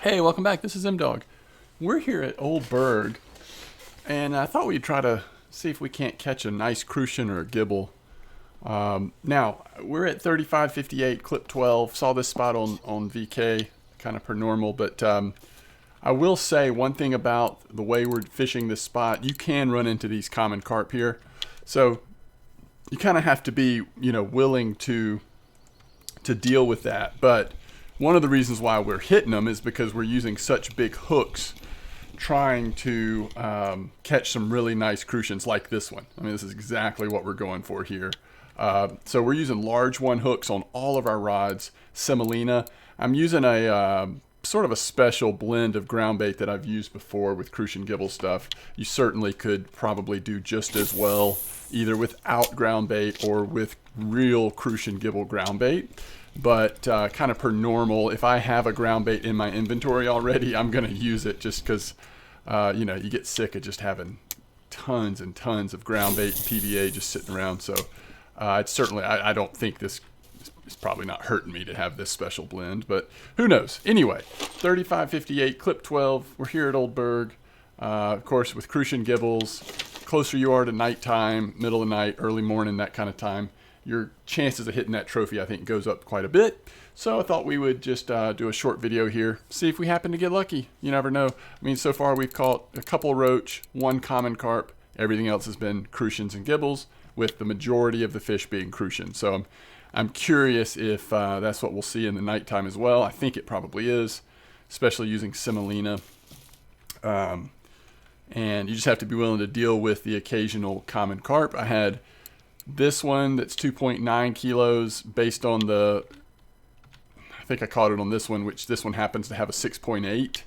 Hey, welcome back. This is M-Dog. We're here at Old Burg, and I thought we'd try to see if we can't catch a nice crucian or a gibble. Now, we're at 3558, clip 12. Saw this spot on VK, kind of per normal, but I will say one thing about the way we're fishing this spot. You can run into these common carp here. So you kind of have to be, willing to deal with that. But one of the reasons why we're hitting them is because we're using such big hooks trying to catch some really nice crucians like this one. I mean, this is exactly what we're going for here. So we're using large one hooks on all of our rods, semolina. I'm using a sort of a special blend of ground bait that I've used before with Crucian gibble stuff. You certainly could probably do just as well either without ground bait or with real Crucian gibble ground bait. But kind of per normal, if I have a ground bait in my inventory already, I'm going to use it just because, you get sick of just having tons and tons of ground bait and PVA just sitting around. So it's certainly, I don't think this is probably not hurting me to have this special blend, but who knows? Anyway, 3558, clip 12. We're here at Old Burg. Of course, with Crucian gibbles, closer you are to nighttime, middle of the night, early morning, that kind of time, your chances of hitting that trophy, I think, goes up quite a bit. So I thought we would just do a short video here, see if we happen to get lucky. You never know. I mean, so far we've caught a couple roach, one common carp. Everything else has been crucians and gibbles, with the majority of the fish being crucian. So I'm curious if that's what we'll see in the nighttime as well. I think it probably is, especially using semolina. And you just have to be willing to deal with the occasional common carp. I had this one that's 2.9 kilos based on I think I caught it on this one, which this one happens to have a 6.8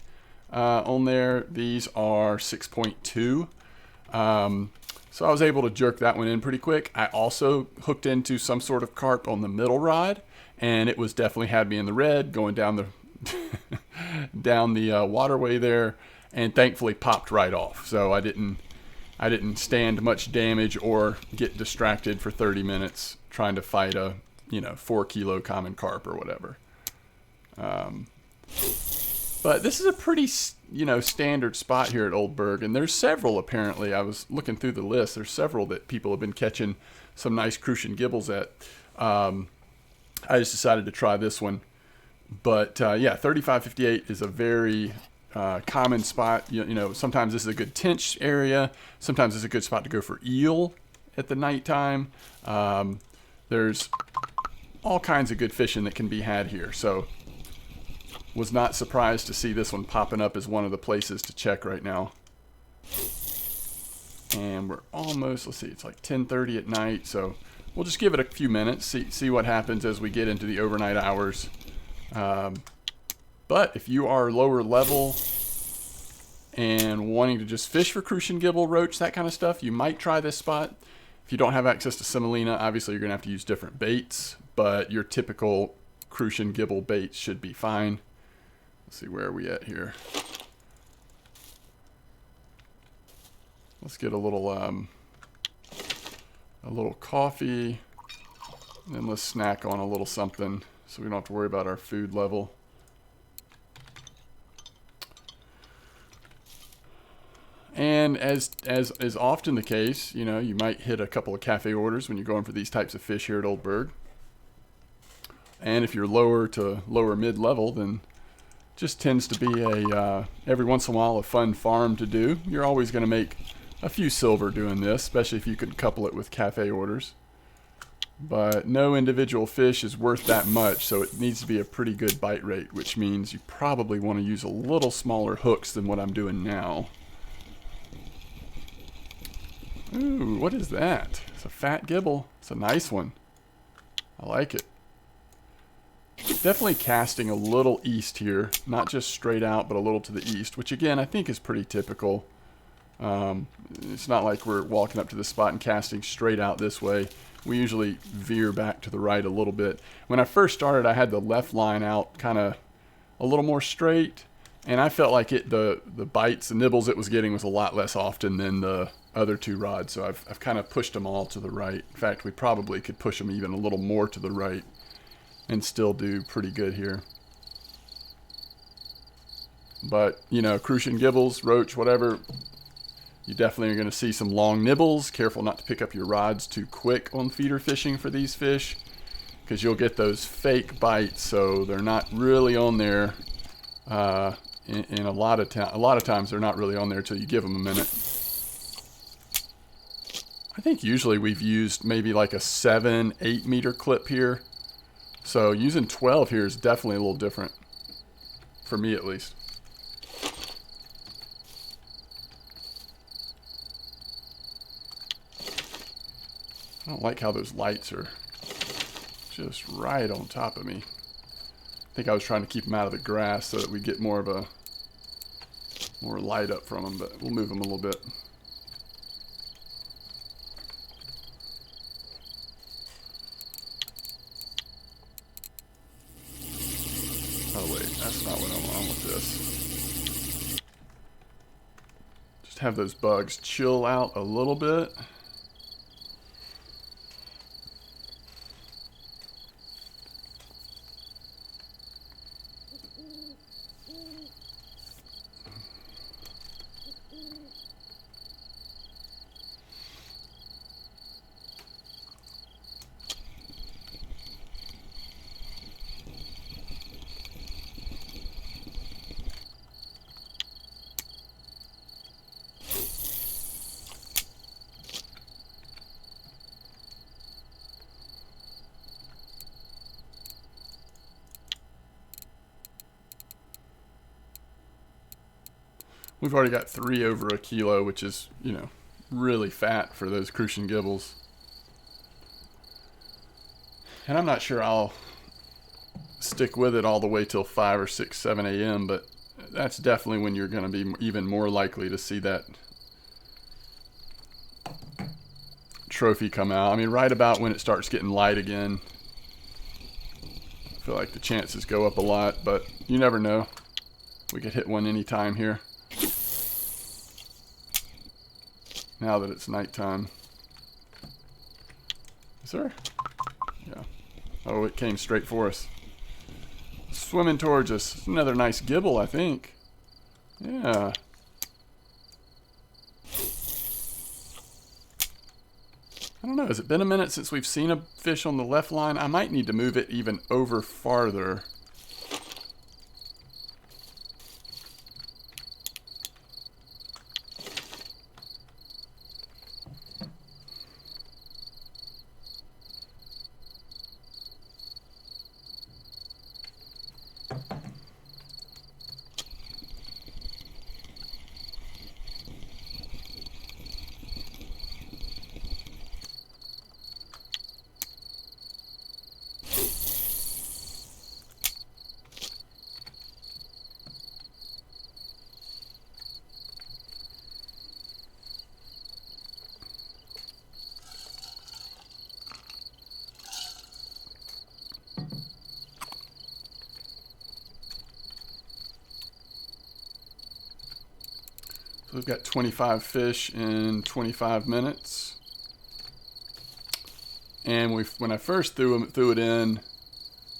on there. These are 6.2. So I was able to jerk that one in pretty quick. I also hooked into some sort of carp on the middle rod, and it was definitely had me in the red going down the down the waterway there, and thankfully popped right off. So I didn't stand much damage or get distracted for 30 minutes trying to fight a 4-kilo common carp or whatever. But this is a pretty standard spot here at Old Burg, and there's several apparently. I was looking through the list. There's several that people have been catching some nice Crucian gibbles at. I just decided to try this one. But yeah, 3558 is a very common spot. Sometimes this is a good tench area. Sometimes it's a good spot to go for eel at the nighttime. There's all kinds of good fishing that can be had here. So was not surprised to see this one popping up as one of the places to check right now. And we're almost, let's see, it's like 10:30 at night. So we'll just give it a few minutes, see what happens as we get into the overnight hours. But if you are lower level and wanting to just fish for Crucian gibble, roach, that kind of stuff, you might try this spot. If you don't have access to semolina, obviously you're going to have to use different baits, but your typical Crucian gibble bait should be fine. Let's see, where are we at here? Let's get a little coffee, and then let's snack on a little something so we don't have to worry about our food level. And as is often the case, you might hit a couple of cafe orders when you're going for these types of fish here at Old Burg. And if you're lower to lower mid-level, then just tends to be every once in a while a fun farm to do. You're always going to make a few silver doing this, especially if you could couple it with cafe orders. But no individual fish is worth that much, so it needs to be a pretty good bite rate, which means you probably want to use a little smaller hooks than what I'm doing now. Ooh, what is that? It's a fat gibble. It's a nice one. I like it. Definitely casting a little east here, not just straight out, but a little to the east, which again I think is pretty typical. It's not like we're walking up to the spot and casting straight out this way. We usually veer back to the right a little bit. When I first started, I had the left line out kind of a little more straight, and I felt like the bites, the nibbles it was getting was a lot less often than the other two rods. So I've kind of pushed them all to the right. In fact, we probably could push them even a little more to the right and still do pretty good here. But, you know, Crucian gibbles, roach, whatever, you definitely are going to see some long nibbles. Careful not to pick up your rods too quick on feeder fishing for these fish, because you'll get those fake bites, so they're not really on there. In a lot of times they're not really on there till you give them a minute. I think usually we've used maybe like a 7-8 meter clip here, so using 12 here is definitely a little different, for me at least. I don't like how those lights are just right on top of me. I think I was trying to keep them out of the grass so that we get more light up from them, but we'll move them a little bit. Oh wait, that's not what I want with this. Just have those bugs chill out a little bit. We've already got 3 over a kilo, which is, you know, really fat for those Crucian gibbles. And I'm not sure I'll stick with it all the way till 5 or 6, 7 a.m., but that's definitely when you're going to be even more likely to see that trophy come out. I mean, right about when it starts getting light again, I feel like the chances go up a lot, but you never know. We could hit one anytime here. Now that it's nighttime. Is there? Yeah. Oh, it came straight for us. Swimming towards us. Another nice gibble, I think. Yeah. I don't know. Has it been a minute since we've seen a fish on the left line? I might need to move it even over farther. So we've got 25 fish in 25 minutes. And when I first threw it in,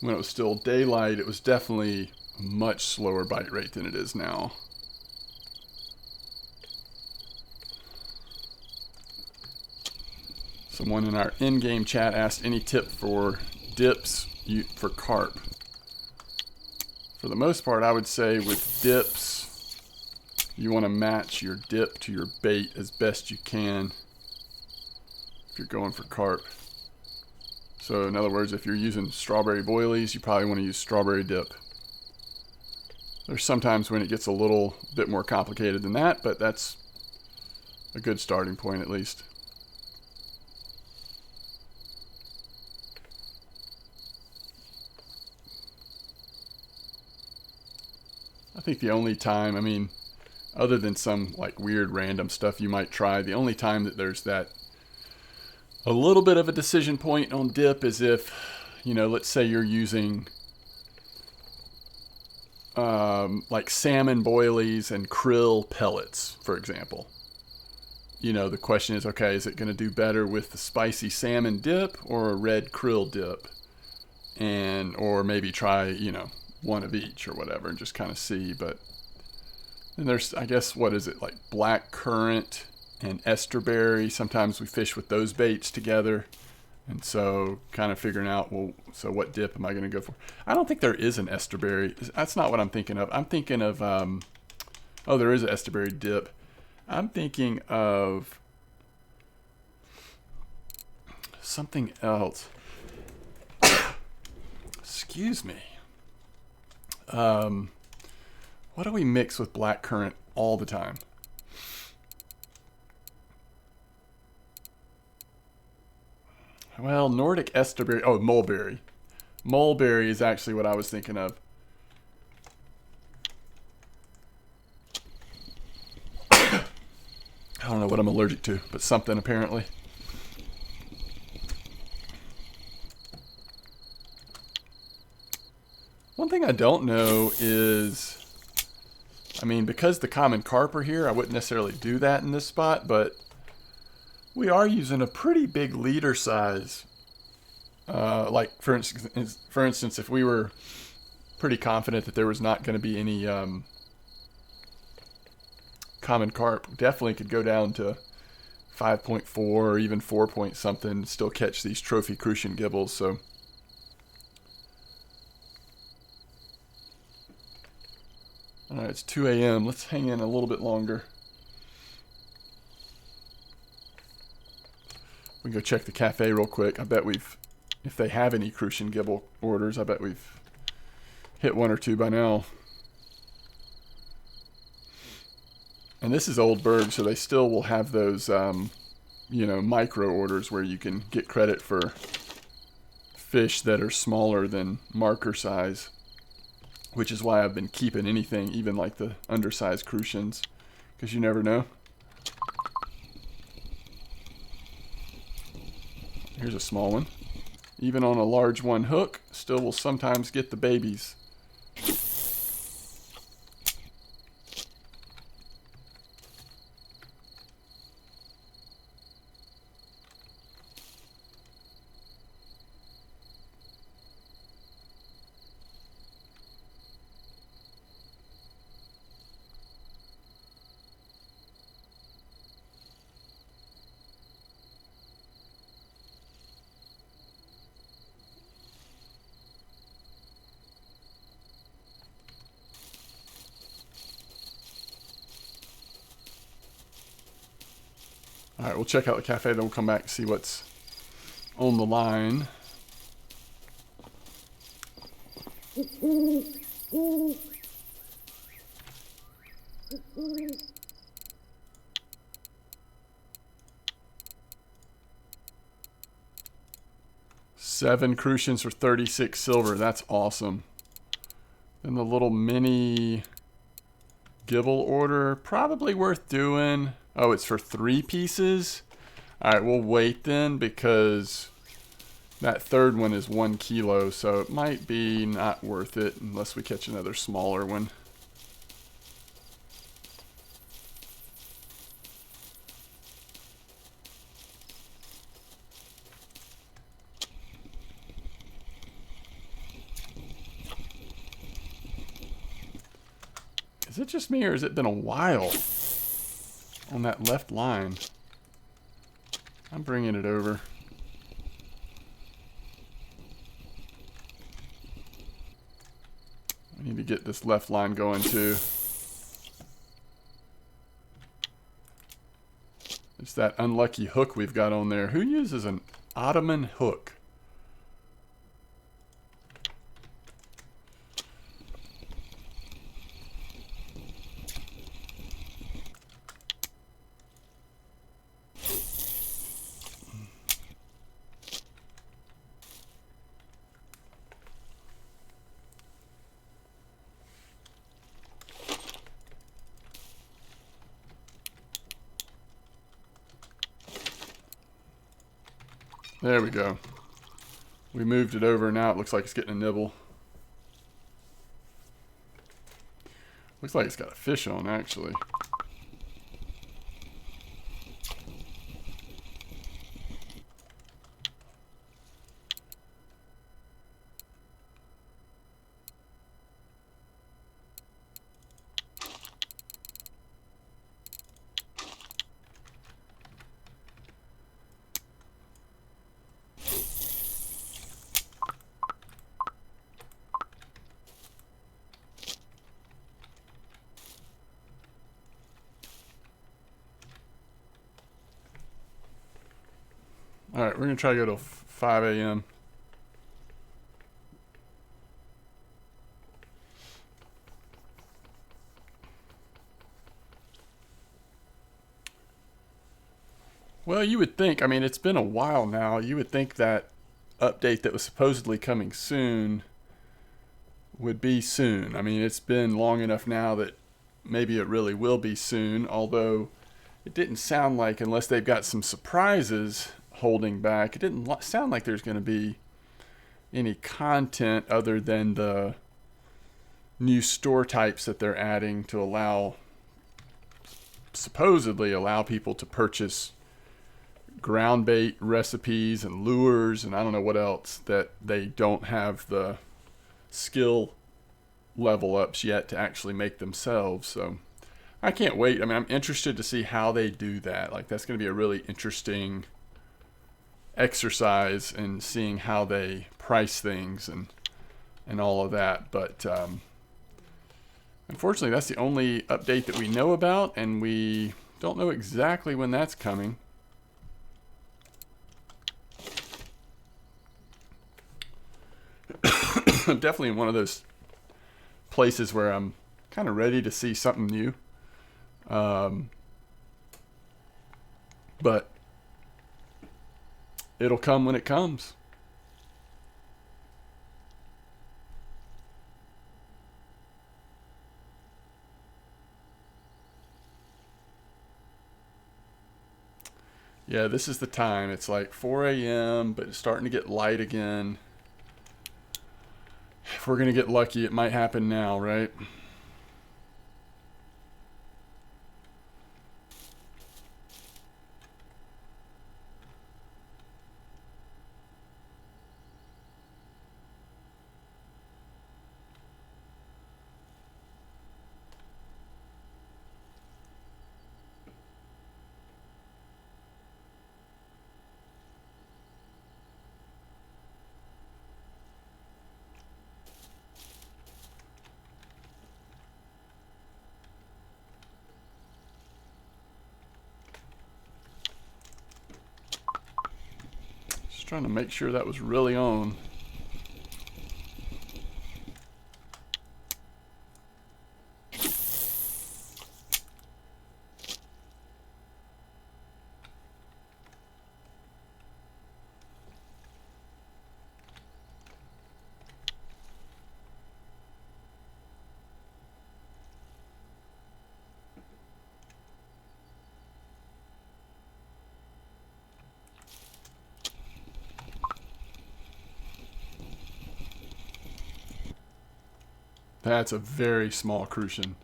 when it was still daylight, it was definitely a much slower bite rate than it is now. Someone in our in-game chat asked any tip for dips for carp. For the most part, I would say with dips, you want to match your dip to your bait as best you can if you're going for carp. So in other words, if you're using strawberry boilies, you probably want to use strawberry dip. There's sometimes when it gets a little bit more complicated than that, but that's a good starting point at least. I think the only time, I mean, other than some like weird random stuff you might try, the only time that there's that a little bit of a decision point on dip is if, you know, let's say you're using like salmon boilies and krill pellets, for example. You know, the question is, okay, is it going to do better with the spicy salmon dip or a red krill dip? Or maybe try, you know, one of each or whatever and just kind of see. But And there's, I guess, what is it, like black currant and esterberry. Sometimes we fish with those baits together. And so kind of figuring out, well, so what dip am I going to go for? I don't think there is an esterberry. That's not what I'm thinking of. I'm thinking of, oh, there is an esterberry dip. I'm thinking of something else. Excuse me. What do we mix with black currant all the time? Well, Nordic esterberry. Oh, mulberry. Mulberry is actually what I was thinking of. I don't know what I'm allergic to, but something apparently. One thing I don't know is, I mean, because the common carp are here, I wouldn't necessarily do that in this spot, but we are using a pretty big leader size. Like for instance, if we were pretty confident that there was not going to be any common carp, definitely could go down to 5.4 or even 4 point something, still catch these trophy Crucian gibbles. So all right, it's 2 a.m. Let's hang in a little bit longer. We can go check the cafe real quick. I bet if they have any Crucian gibble orders, I bet we've hit 1 or 2 by now. And this is Old Burg, so they still will have those, micro orders where you can get credit for fish that are smaller than marker size, which is why I've been keeping anything, even like the undersized Crucians, because you never know. Here's a small one. Even on a large one hook, still will sometimes get the babies. All right, we'll check out the cafe, then we'll come back and see what's on the line. Seven Crucians for 36 silver. That's awesome. Then the little mini gibble order, probably worth doing. Oh, it's for 3 pieces. All right, we'll wait then, because that third one is 1 kilo, so it might be not worth it unless we catch another smaller one. Is it just me, or has it been a while on that left line? I'm bringing it over. I need to get this left line going too. It's that unlucky hook we've got on there. Who uses an Ottoman hook? There we go. We moved it over. Now it looks like it's getting a nibble. Looks like it's got a fish on, actually. All right, we're going to try to go to 5 a.m. Well, you would think, I mean, it's been a while now. You would think that update that was supposedly coming soon would be soon. I mean, it's been long enough now that maybe it really will be soon, although it didn't sound like, unless they've got some surprises holding back, it didn't sound like there's going to be any content other than the new store types that they're adding to allow, supposedly allow people to purchase ground bait recipes and lures and I don't know what else, that they don't have the skill level ups yet to actually make themselves. So I can't wait. I mean, I'm interested to see how they do that. Like, that's going to be a really interesting exercise in seeing how they price things and all of that. But unfortunately, that's the only update that we know about, and we don't know exactly when that's coming. I'm definitely in one of those places where I'm kind of ready to see something new. But it'll come when it comes. Yeah, this is the time. It's like 4 a.m., but it's starting to get light again. If we're going to get lucky, it might happen now, right? Just trying to make sure that was really on. That's a very small Crucian.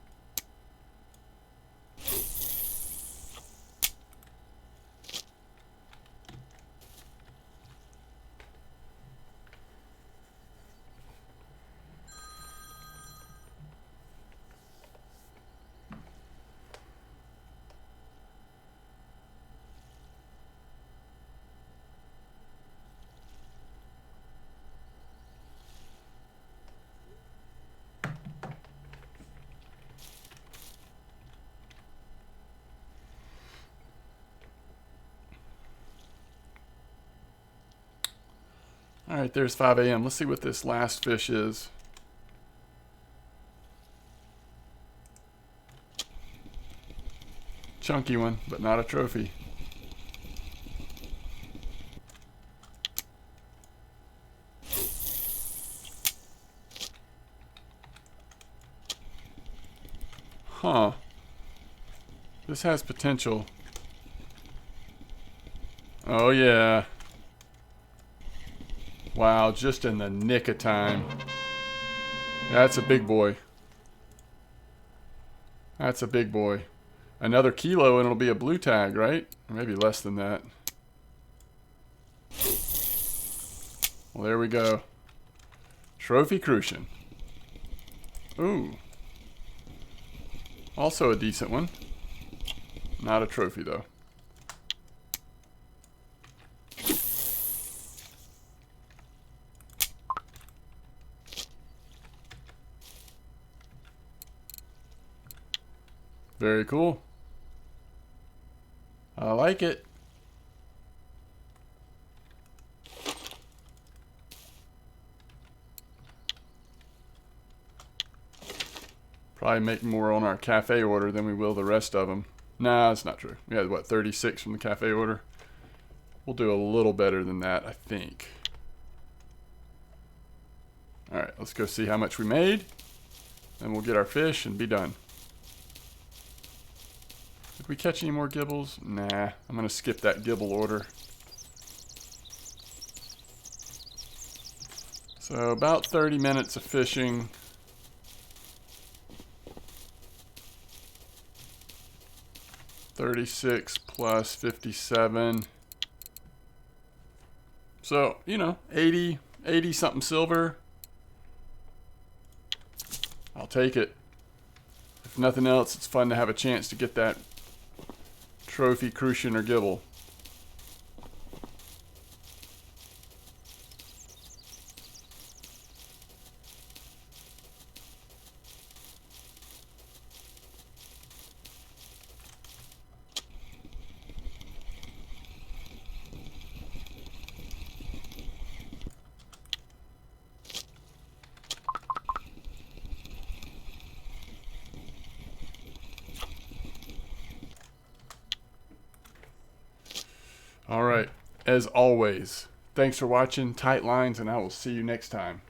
All right, there's 5 a.m. Let's see what this last fish is. Chunky one, but not a trophy. Huh. This has potential. Oh yeah. Wow, just in the nick of time. That's a big boy. That's a big boy. Another kilo and it'll be a blue tag, right? Or maybe less than that. Well, there we go. Trophy Crucian. Ooh. Also a decent one. Not a trophy, though. Very cool. I like it. Probably make more on our cafe order than we will the rest of them. Nah, that's not true. We had, what, 36 from the cafe order? We'll do a little better than that, I think. Alright, let's go see how much we made. Then we'll get our fish and be done. Did we catch any more gibbles? Nah, I'm going to skip that gibble order. So about 30 minutes of fishing. $36 plus 57. So, you know, 80 something silver. I'll take it. If nothing else, it's fun to have a chance to get that trophy Crucian or gibble. All right, as always, thanks for watching Tight Lines, and I will see you next time.